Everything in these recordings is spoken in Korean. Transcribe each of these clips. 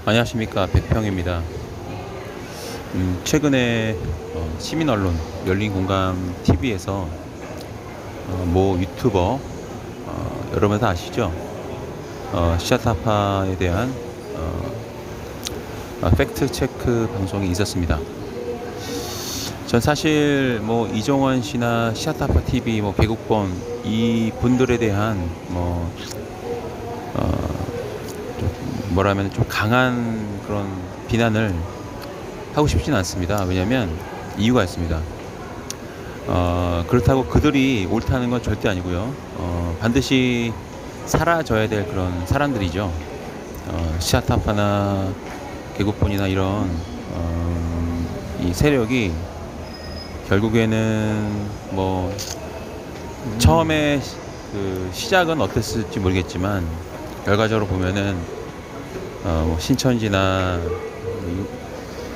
안녕하십니까, 백평입니다. 최근에 시민언론 열린공감 TV에서 모 유튜버, 여러분 다 아시죠? 시아타파에 대한 팩트 체크 방송이 있었습니다. 전 사실 뭐 이종원 씨나 시아타파 TV, 뭐 개국본 이 분들에 대한 뭐라면 좀 강한 그런 비난을 하고 싶지는 않습니다. 왜냐하면 이유가 있습니다. 그렇다고 그들이 옳다는 건 절대 아니고요. 반드시 사라져야 될 그런 사람들이죠. 시아타파나 개국본이나 이런 이 세력이 결국에는 뭐 처음에 그 시작은 어땠을지 모르겠지만 결과적으로 보면은 뭐 신천지나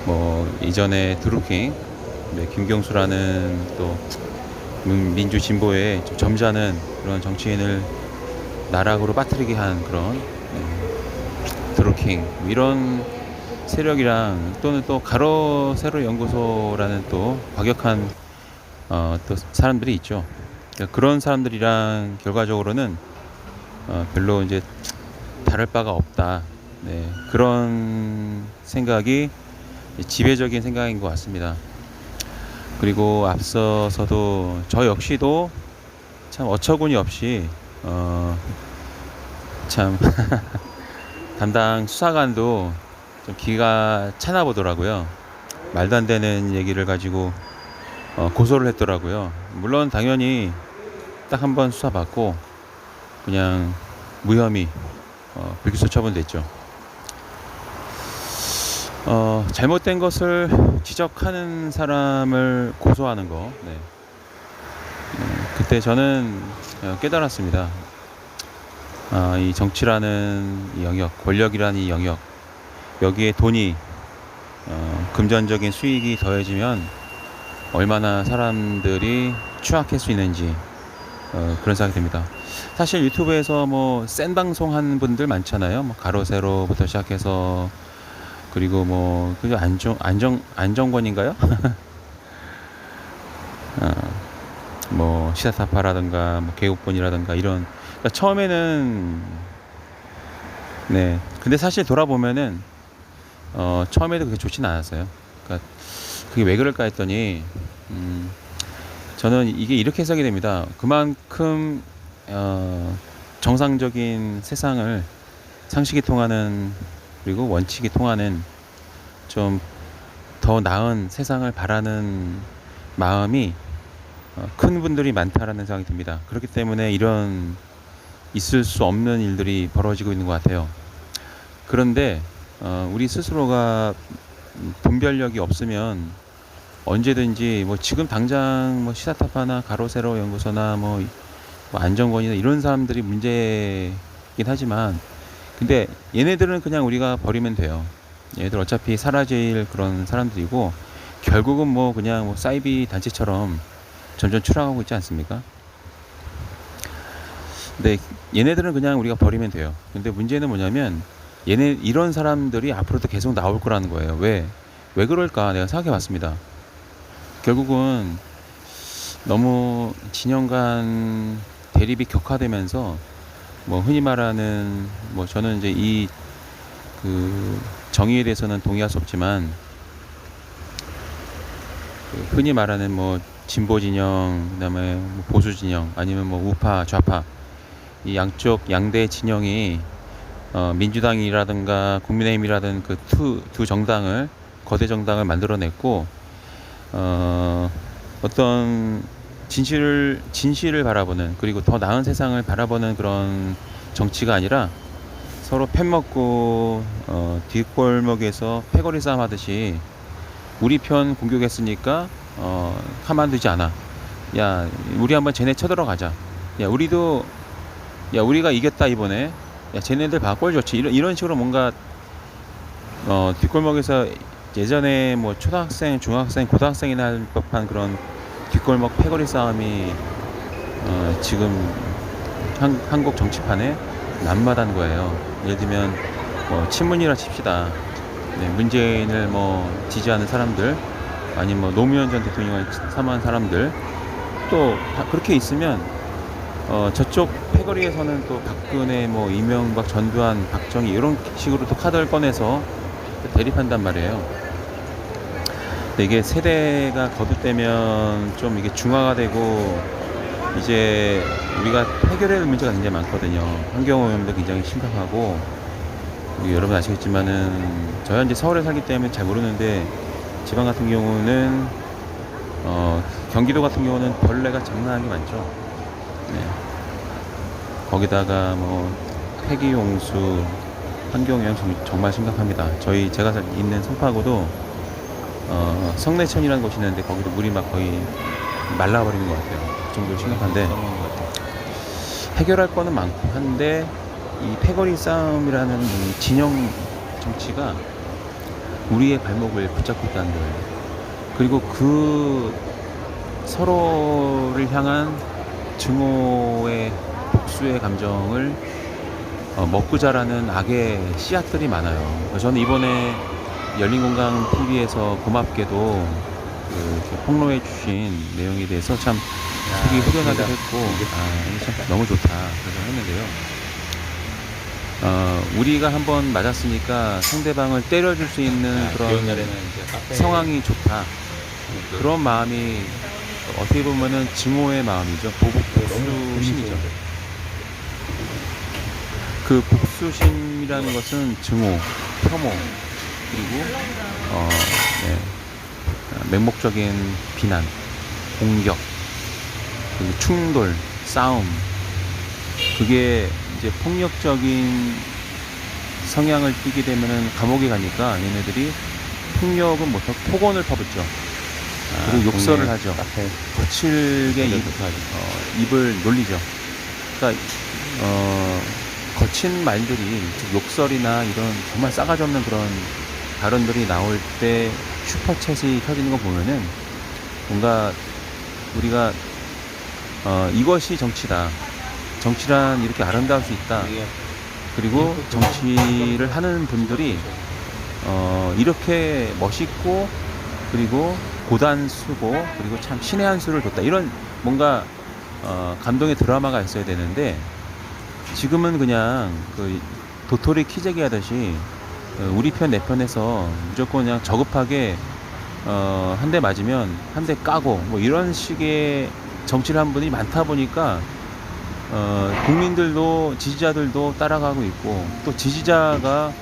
뭐 이전에 드루킹, 김경수라는 또 민주 진보의 좀 점잖은 그런 정치인을 나락으로 빠뜨리게 한 그런 드루킹 이런 세력이랑 또는 또 가로 세로 연구소라는 또 과격한 또 사람들이 있죠. 그러니까 그런 사람들이랑 결과적으로는 별로 이제 다를 바가 없다. 네, 그런 생각이 지배적인 생각인 것 같습니다. 그리고 앞서서도 저 역시도 참 어처구니 없이 참 담당 수사관도 좀 기가 차나 보더라고요. 말도 안 되는 얘기를 가지고 고소를 했더라고요. 물론 당연히 딱 한 번 수사받고 그냥 무혐의 불기소 처분됐죠. 잘못된 것을 지적하는 사람을 고소하는 거. 네. 그때 저는 깨달았습니다. 이 정치라는 이 영역, 권력이라는 이 영역, 여기에 돈이 금전적인 수익이 더해지면 얼마나 사람들이 추악할 수 있는지 그런 생각이 듭니다. 사실 유튜브에서 뭐 센 방송 하는 분들 많잖아요. 뭐 가로세로부터 시작해서 그리고 뭐 그죠 안정권인가요? 뭐 시사타파라든가 뭐 개국본이라든가 이런 그러니까 처음에는 네 근데 사실 돌아보면은 처음에도 그렇게 좋지는 않았어요. 그러니까 그게 왜 그럴까 했더니 저는 이게 이렇게 해석이 됩니다. 그만큼 정상적인 세상을 상식이 통하는 그리고 원칙이 통하는 좀 더 나은 세상을 바라는 마음이 큰 분들이 많다라는 생각이 듭니다. 그렇기 때문에 이런 있을 수 없는 일들이 벌어지고 있는 것 같아요. 그런데 우리 스스로가 분별력이 없으면 언제든지 뭐 지금 당장 뭐 시사타파나 가로세로 연구소나 뭐 안정권이나 이런 사람들이 문제이긴 하지만 근데 얘네들은 그냥 우리가 버리면 돼요. 얘네들 어차피 사라질 그런 사람들이고 결국은 뭐 그냥 뭐 사이비 단체처럼 점점 추락하고 있지 않습니까? 근데 얘네들은 그냥 우리가 버리면 돼요. 근데 문제는 뭐냐면 얘네 이런 사람들이 앞으로도 계속 나올 거라는 거예요. 왜 그럴까 내가 생각해 봤습니다. 결국은 너무 진영 간 대립이 격화되면서 뭐 흔히 말하는 뭐 저는 이제 이 그 정의에 대해서는 동의할 수 없지만 그 흔히 말하는 뭐 진보 진영 그다음에 뭐 보수 진영 아니면 뭐 우파 좌파 이 양쪽 양대 진영이 민주당이라든가 국민의힘이라든 그 두 정당을 거대 정당을 만들어냈고 어떤 진실을 바라보는 그리고 더 나은 세상을 바라보는 그런 정치가 아니라 서로 팻먹고 뒷골목에서 패거리 싸움 하듯이 우리 편 공격했으니까 가만두지 않아. 야 우리 한번 쟤네 쳐들어가자. 야 우리가 이겼다 이번에. 야 쟤네들 봐 꼴 좋지. 이런 식으로 뭔가 뒷골목에서 예전에 뭐 초등학생, 중학생, 고등학생이나 할 법한 그런 뒷골목 패거리 싸움이 지금 한국 정치판에 난무하다는 거예요. 예를 들면 친문이라 칩시다. 네, 문재인을 지지하는 사람들, 아니면 노무현 전 대통령을 사모하는 사람들, 또 그렇게 있으면 저쪽 패거리에서는 또 박근혜, 이명박, 전두환, 박정희 이런 식으로 또 카드를 꺼내서 또 대립한단 말이에요. 근데 이게 세대가 거듭되면 좀 이게 중화가 되고, 이제 우리가 해결해야 할 문제가 굉장히 많거든요. 환경오염도 굉장히 심각하고, 여러분 아시겠지만은 저희 이제 서울에 살기 때문에 잘 모르는데, 지방 같은 경우는 경기도 같은 경우는 벌레가 장난하게 많죠. 네. 거기다가 폐기용수, 환경오염 정말 심각합니다. 제가 있는 송파구도 성내천이라는 곳이 있는데, 거기도 물이 막 거의 말라버리는 것 같아요. 그 정도로 심각한데, 해결할 거는 많고 한데, 이 패거리 싸움이라는 이 진영 정치가 우리의 발목을 붙잡고 있다는 거예요. 그리고 그 서로를 향한 증오의 복수의 감정을 먹고 자라는 악의 씨앗들이 많아요. 저는 이번에 열린공감 TV에서 고맙게도 이렇게 폭로해 주신 내용에 대해서 참 되게 후련하게 했고, 이게 참 너무 좋다 그래서 했는데요. 우리가 한번 맞았으니까 상대방을 때려줄 수 있는 그런 상황이 좋다. 그런 마음이 어떻게 보면은 증오의 마음이죠. 복수심이죠. 그 복수심이라는 것은 증오, 혐오, 그리고 맹목적인 비난, 공격, 그리고 충돌, 싸움. 그게 이제 폭력적인 성향을 띠게 되면은 감옥에 가니까 얘네들이 폭력은 못하고 폭언을 퍼붓죠. 그리고 욕설을 하죠. 거칠게 입을 놀리죠. 그러니까 거친 말들이, 욕설이나 이런 정말 싸가지 없는 그런 발언들이 나올 때 슈퍼챗이 켜지는 거 보면은 뭔가 우리가 이것이 정치다. 정치란 이렇게 아름다울 수 있다. 그리고 정치를 하는 분들이 이렇게 멋있고, 그리고 고단수고, 그리고 참 신의 한 수를 뒀다. 이런 뭔가 감동의 드라마가 있어야 되는데, 지금은 그냥 그 도토리 키재기 하듯이 우리 편 내 편에서 무조건 그냥 저급하게 한 대 맞으면 한 대 까고 이런 식의 정치를 한 분이 많다 보니까 국민들도, 지지자들도 따라가고 있고, 또 지지자가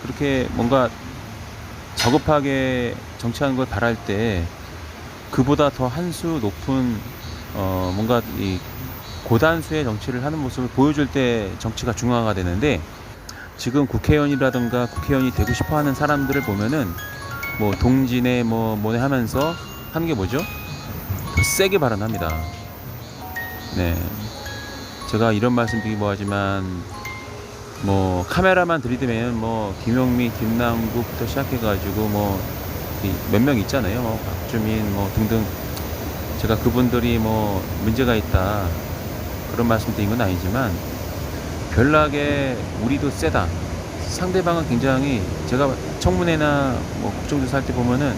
그렇게 뭔가 저급하게 정치하는 걸 바랄 때 그보다 더 한 수 높은 뭔가 이 고단수의 정치를 하는 모습을 보여줄 때 정치가 중화가 되는데, 지금 국회의원이라든가 국회의원이 되고 싶어하는 사람들을 보면은 동진에 뭐네 하면서 하는 게 뭐죠? 더 세게 발언합니다. 네. 제가 이런 말씀 드리기 뭐하지만, 카메라만 들이대면 김용미, 김남국부터 시작해가지고 몇 명 있잖아요. 박주민 등등. 제가 그분들이 문제가 있다 그런 말씀 드린 건 아니지만, 별나게 우리도 세다. 상대방은 굉장히, 제가 청문회나 국정조사 할 때 보면은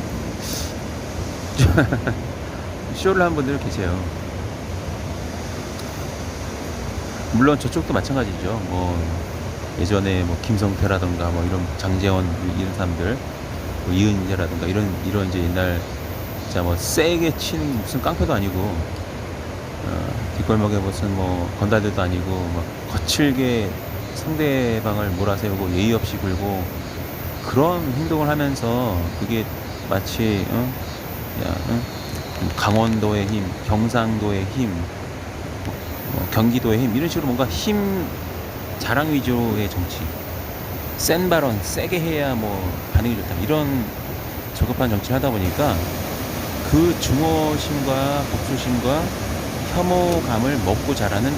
쇼를 한 분들 계세요. 물론 저쪽도 마찬가지죠. 예전에 김성태라든가 이런 장제원 이런 사람들, 이은재라든가 이런 이제 옛날 진짜 세게 친 무슨 깡패도 아니고, 뒷골목에 무슨 건달들도 아니고, 거칠게 상대방을 몰아세우고 예의 없이 굴고 그런 행동을 하면서, 그게 마치 강원도의 힘, 경상도의 힘, 경기도의 힘, 이런 식으로 뭔가 힘 자랑 위주의 정치, 센 발언 세게 해야 반응이 좋다, 이런 저급한 정치를 하다 보니까 그 증오심과 복수심과 혐오감을 먹고 자라는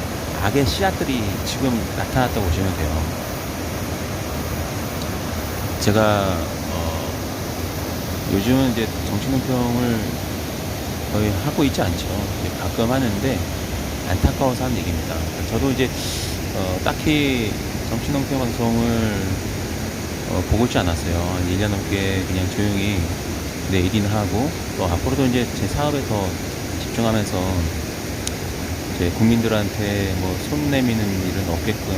악의 씨앗들이 지금 나타났다고 보시면 돼요. 제가 요즘은 이제 정치논평을 거의 하고 있지 않죠. 가끔 하는데 안타까워서 하는 얘기입니다. 저도 이제 딱히 정치논평 방송을 보고 있지 않았어요. 한 1년 넘게 그냥 조용히 내 일이나 하고, 또 앞으로도 이제 제 사업에 더 집중하면서 이제 국민들한테 뭐 손 내미는 일은 없게끔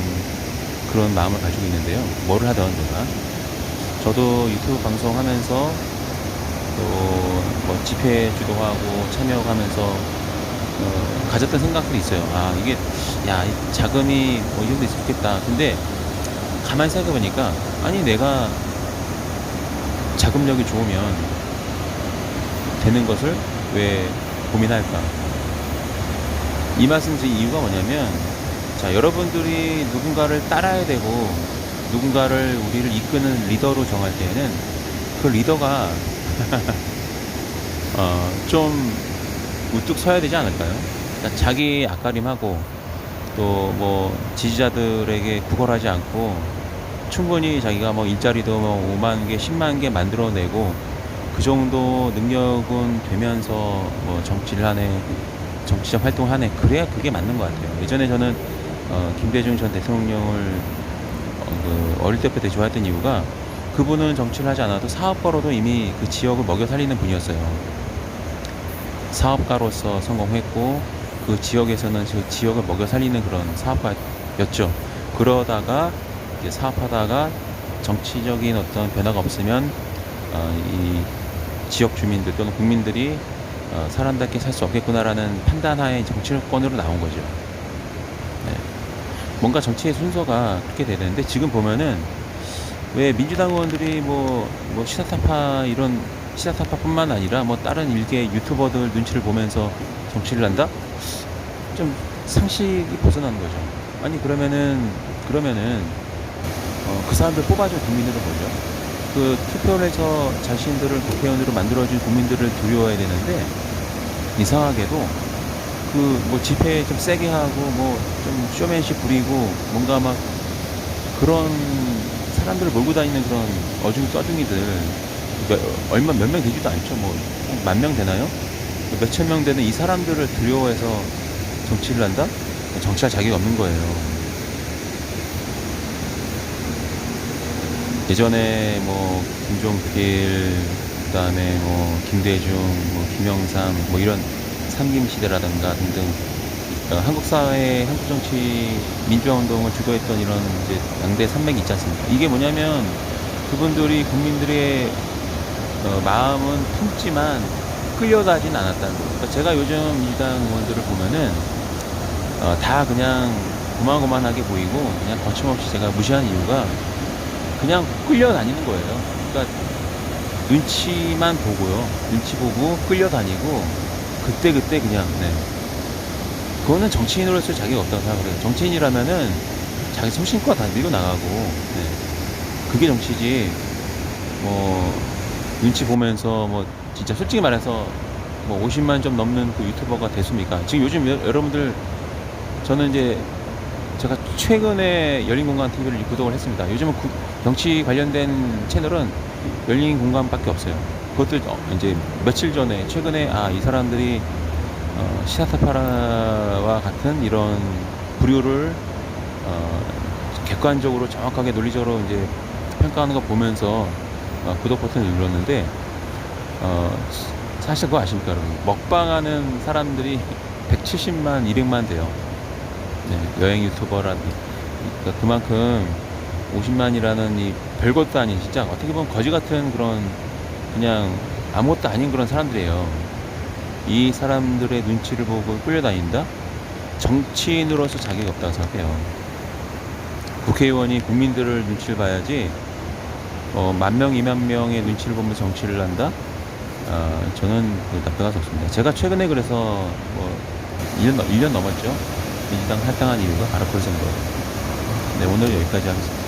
그런 마음을 가지고 있는데요. 뭐를 하든 제가. 저도 유튜브 방송하면서 또 뭐 집회 주도하고 참여하면서 가졌던 생각들이 있어요. 아, 이게, 야, 이 자금이 뭐 이 정도 있으면 좋겠다. 근데 가만히 생각해보니까, 아니, 내가 자금력이 좋으면 되는 것을 왜 고민할까? 이 말씀 드린 이유가 뭐냐면, 자, 여러분들이 누군가를 따라야 되고, 누군가를 우리를 이끄는 리더로 정할 때에는 그 리더가 좀 우뚝 서야 되지 않을까요? 그러니까 자기 앞가림하고 또 뭐 지지자들에게 구걸하지 않고 충분히 자기가 뭐 일자리도 뭐 5만 개, 10만 개 만들어내고 그 정도 능력은 되면서 뭐 정치적 활동을 하네. 그래야 그게 맞는 것 같아요. 예전에 저는 김대중 전 대통령을 어릴 때부터 되게 좋아했던 이유가, 그분은 정치를 하지 않아도 사업가로도 이미 그 지역을 먹여 살리는 분이었어요. 사업가로서 성공했고 그 지역에서는 그 지역을 먹여 살리는 그런 사업가였죠. 그러다가 이제 사업하다가 정치적인 어떤 변화가 없으면 이 지역 주민들 또는 국민들이 사람답게 살 수 없겠구나라는 판단하에 정치권으로 나온 거죠. 네. 뭔가 정치의 순서가 그렇게 돼야 되는데, 지금 보면은 왜 민주당 의원들이 뭐 시사타파뿐만 아니라 뭐 다른 일개 유튜버들 눈치를 보면서 정치를 한다? 좀 상식이 벗어나는 거죠. 아니, 그러면은 그 사람들 뽑아준 국민들은 뭐죠? 그 투표를 해서 자신들을 국회의원으로 만들어준 국민들을 두려워해야 되는데, 이상하게도 그 뭐 집회 좀 세게 하고 뭐 좀 쇼맨십 부리고 뭔가 막 그런 사람들을 몰고 다니는 그런 어중이 떠중이들, 몇 명 되지도 않죠. 뭐 10,000명 되나요? 몇천 명 되는 이 사람들을 두려워해서 정치를 한다? 정치할 자격이 없는 거예요. 예전에 뭐 김종필, 그다음에 뭐 김대중, 뭐 김영삼, 뭐 이런 삼김시대라든가 등등, 한국 사회, 한국 정치 민주화 운동을 주도했던 이런 이제 양대 산맥이 있지 않습니까? 이게 뭐냐면, 그분들이 국민들의 마음은 품지만 끌려가진 않았다는 거예요. 그러니까 제가 요즘 민주당 의원들을 보면은 다 그냥 고만고만하게 보이고 그냥 거침없이 제가 무시하는 이유가, 그냥 끌려다니는 거예요. 그러니까 눈치만 보고요. 눈치 보고 끌려다니고 그때그때 그냥, 네. 그거는 정치인으로서 자격이 없다고 생각해요. 정치인이라면은 자기 소신껏 다 밀고 나가고, 네. 그게 정치지. 뭐 눈치 보면서 뭐 진짜 솔직히 말해서 뭐 50만 점 넘는 그 유튜버가 됐습니까? 지금 요즘 여러분들, 저는 이제 제가 최근에 열린공감 TV를 구독을 했습니다. 요즘은 정치 관련된 채널은 열린공감밖에 없어요. 그것도 이제 며칠 전에 최근에 이 사람들이 시사타파라와 같은 이런 부류를 객관적으로 정확하게 논리적으로 이제 평가하는 거 보면서 구독 버튼을 눌렀는데, 사실 그거 아십니까, 여러분? 먹방하는 사람들이 170만, 200만 돼요. 네, 여행 유튜버라니. 그러니까 그만큼 50만이라는 이 별것도 아닌, 진짜 어떻게 보면 거지 같은 그런, 그냥 아무것도 아닌 그런 사람들이에요. 이 사람들의 눈치를 보고 끌려다닌다? 정치인으로서 자격이 없다고 생각해요. 국회의원이 국민들을 눈치를 봐야지 10,000명, 20,000명의 눈치를 보면서 정치를 한다? 저는 답변할 수 없습니다. 제가 최근에 그래서 뭐 1년 넘었죠. 민주당 할당한 이유가 바로 그래서인 거예요. 네, 오늘 여기까지 하겠습니다.